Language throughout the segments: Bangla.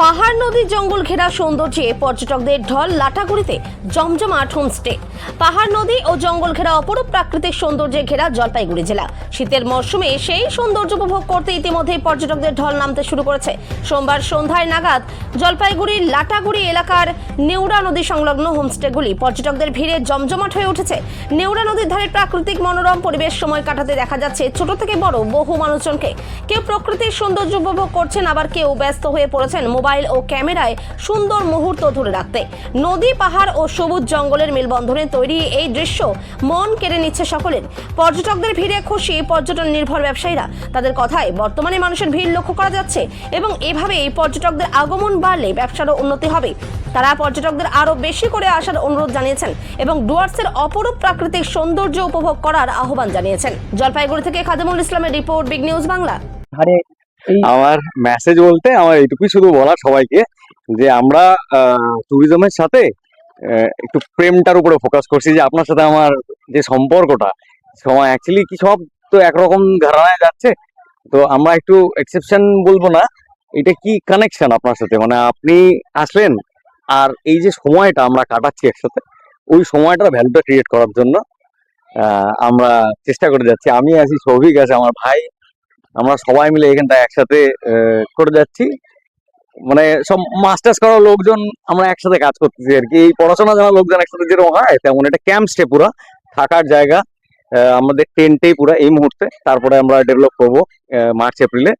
পাহাড় নদী জঙ্গল ঘেরা সৌন্দর্যে পর্যটকদের ঢল লাটাগুড়িতে জমজমাট হোমস্টে। পাহাড় নদী ও জঙ্গল ঘেরা অপরূপ প্রাকৃতিক সৌন্দর্যে ঘেরা জলপাইগুড়ি জেলা। শীতের মরশুমে সেই সৌন্দর্য উপভোগ করতে ইতিমধ্যেই পর্যটকদের ঢল নামতে শুরু করেছে। সোমবার সন্ধ্যায় নাগাদ জলপাইগুড়ির লাটাগুড়ি এলাকার নেউরা নদী সংলগ্ন হোমস্টেগুলি পর্যটকদের ভিড়ে জমজমাট হয়ে উঠেছে। নেউরা নদীর ধারে প্রাকৃতিক মনোরম পরিবেশ সময় কাটাতে দেখা যাচ্ছে ছোট থেকে বড় বহু মানুষজনকে। কেউ প্রকৃতির সৌন্দর্য উপভোগ করছেন, আবার কেউ ব্যস্ত হয়ে পড়েছেন মোবাইল ও ক্যামেরায় সুন্দর মুহূর্ত ধরে রাখতে। নদী, পাহাড় ও সবুজ জঙ্গলের মেলবন্ধনে তৈরি এই দৃশ্য মন কেড়ে নিচ্ছে সকলের। পর্যটকদের ভিড়ে খুশি পর্যটন নির্ভর ব্যবসায়ীরা। তাদের কথায় বর্তমানে মানুষের ভিড় লক্ষ্য করা যাচ্ছে এবং এভাবেই পর্যটকদের আগমন বাড়লে ব্যবসারও উন্নতি হবে। তারা পর্যটকদের আরও বেশি করে আসার অনুরোধ জানিয়েছেন এবং ডুয়ার্সের অপরূপ প্রাকৃতিক সৌন্দর্য উপভোগ করার আহ্বান জানিয়েছেন। জলপাইগুড়ি থেকে খাদেমুল ইসলামের রিপোর্ট, বিগ নিউজ বাংলা। আমার মেসেজ বলতে আমার এইটুকুই শুধু বলা সবাইকে যে আমরা ট্যুরিজমের সাথে একটু প্রেমটার উপরে ফোকাস করছি, যে আপনার সাথে আমার যে সম্পর্কটা সময় অ্যাকচুয়ালি কি সব তো একরকম ধারণায় যাচ্ছে, তো আমরা একটু এক্সেপশন বলবো না, এটা কি কানেকশন আপনার সাথে, মানে আপনি আসলেন আর এই যে সময়টা আমরা কাটাচ্ছি একসাথে, ওই সময়টার ভ্যালুটা ক্রিয়েট করার জন্য আমরা চেষ্টা করে যাচ্ছি। আমি আছি, সৌভিক আছে আমার ভাই, আমরা সবাই মিলে এখানটা একসাথে করে যাচ্ছি। মানে সব মাস্টার্স করা লোকজন আমরা একসাথে কাজ করতেছি আর কি। এই পড়াশোনা জানা লোকজন একসাথে যেরকম হয় তেমন এটা ক্যাম্প স্টে, পুরা থাকার জায়গা আমাদের টেন্টেই পুরা এই মুহূর্তে। তারপরে আমরা ডেভেলপ করবো মার্চ এপ্রিলে।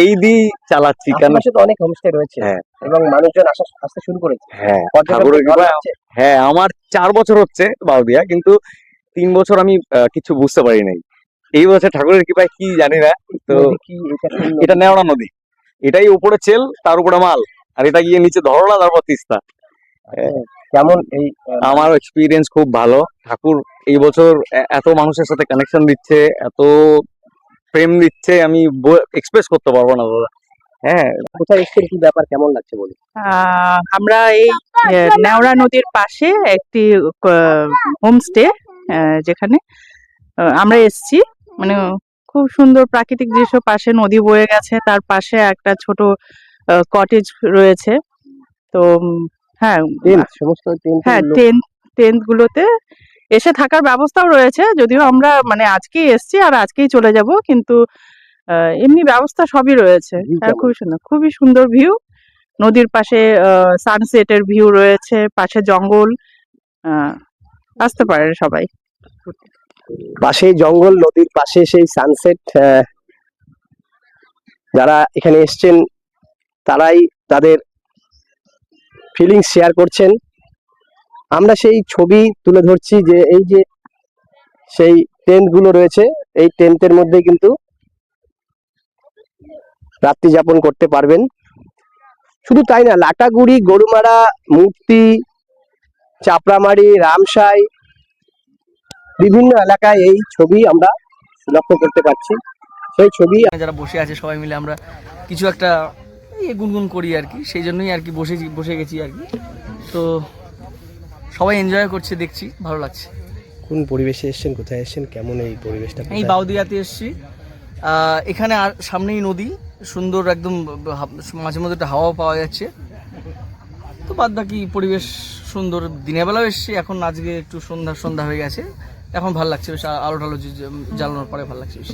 এই দিয়ে চালাচ্ছি, কারণ অনেক হোমস্টে রয়েছে। হ্যাঁ, এবং মানুষজন আসতে শুরু করেছে। হ্যাঁ ঠাকুরের কৃপায়। হ্যাঁ, আমার 4 বছর হচ্ছে বাউদিয়া, কিন্তু 3 বছর আমি কিছু বুঝতে পারি নাই। এই বছর ঠাকুরের কৃপায় কি জানি না, তো এটা নেওড়া নদী, এটাই উপরে চেল, তার উপরে মাল, আর এটা গিয়ে নিচে ধরলা, তারপর তিস্তা। কেমন এই আমার এক্সপিরিয়েন্স খুব ভালো। ঠাকুর এই বছর এত মানুষের সাথে কানেকশন দিচ্ছে, এত প্রেম দিচ্ছে, আমি এক্সপ্রেস করতে পারবো না দাদা। হ্যাঁ, কোথায় এসেছেন, কি ব্যাপার, কেমন লাগছে বলুন? আমরা এই নেওড়া নদীর পাশে একটি হোমস্টে, যেখানে আমরা এসেছি। মানে খুব সুন্দর প্রাকৃতিক দৃশ্য, পাশে নদী বয়ে গেছে, তার পাশে একটা ছোট কটেজ রয়েছে। তো হ্যাঁ, সমস্ত টেন্ট গুলোতে এসে থাকার ব্যবস্থাও রয়েছে, যদিও আমরা মানে আজকেই এসেছি আর আজকেই চলে যাব, কিন্তু এমনি ব্যবস্থা সবই রয়েছে। খুবই সুন্দর ভিউ, নদীর পাশে সানসেটের ভিউ রয়েছে, পাশে জঙ্গল। আসতে পারে সবাই। পাশে জঙ্গল, নদীর পাশে সেই সানসেট। যারা এখানে এসছেন তারাই তাদের ফিলিংস শেয়ার করছেন। আমরা সেই ছবি তুলে ধরছি যে এই যে সেই টেন্ট গুলো রয়েছে, এই টেন্টের মধ্যে কিন্তু রাত্রি যাপন করতে পারবেন। শুধু তাই না, লাটাগুড়ি, গরুমারা, মূর্তি, চাপড়ামারি, রামসাই, বিভিন্ন এলাকায় এই ছবি আমরা লক্ষ্য করতে পারছি। সেই ছবি যারা বসে আছে সবাই মিলে আমরা কিছু একটা গুনগুন করি আর কি, সেই জন্যই আর কি বসে গেছি আর কি। তো সবাই এনজয় করছে, দেখছি, ভালো লাগছে। কোন পরিবেশে এসেছেন, কোথায় এসেছেন, কেমন এই পরিবেশটা? এই বাউদিয়াতে এসেছি। এখানে আর সামনেই নদী, সুন্দর একদম, মাঝে মধ্যে একটা হাওয়া পাওয়া যাচ্ছে। তো বাদ বাকি পরিবেশ সুন্দর। দিনের বেলাও এসেছি, এখন আজকে একটু সন্ধ্যা হয়ে গেছে, এখন ভালো লাগছে বেশ। আলো টালো জ্বালানোর পরে ভালো লাগছে বেশ।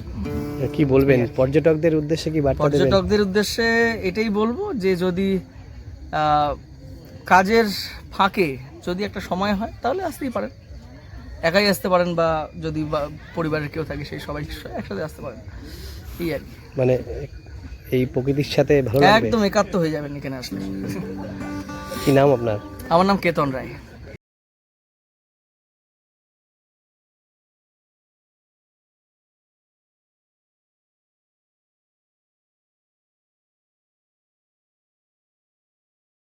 কি বলবেন পর্যটকদের উদ্দেশ্যে, কি বার্তা দেবেন? পর্যটকদের উদ্দেশ্যে এটাই বলবো যে যদি কাজের ফাঁকে যদি একটা সময় হয় তাহলে আসতেই পারেন, একাই আসতে পারেন, বা যদি পরিবারের কেউ থাকে সেই সবাই একসাথে আসতে পারেন, এই আর কি। মানে এই প্রকৃতির সাথে ভালো লাগবে, একদম একাত্ম হয়ে যাবেন এখানে আসলে। কি নাম আপনার? আমার নাম কেতন রায়।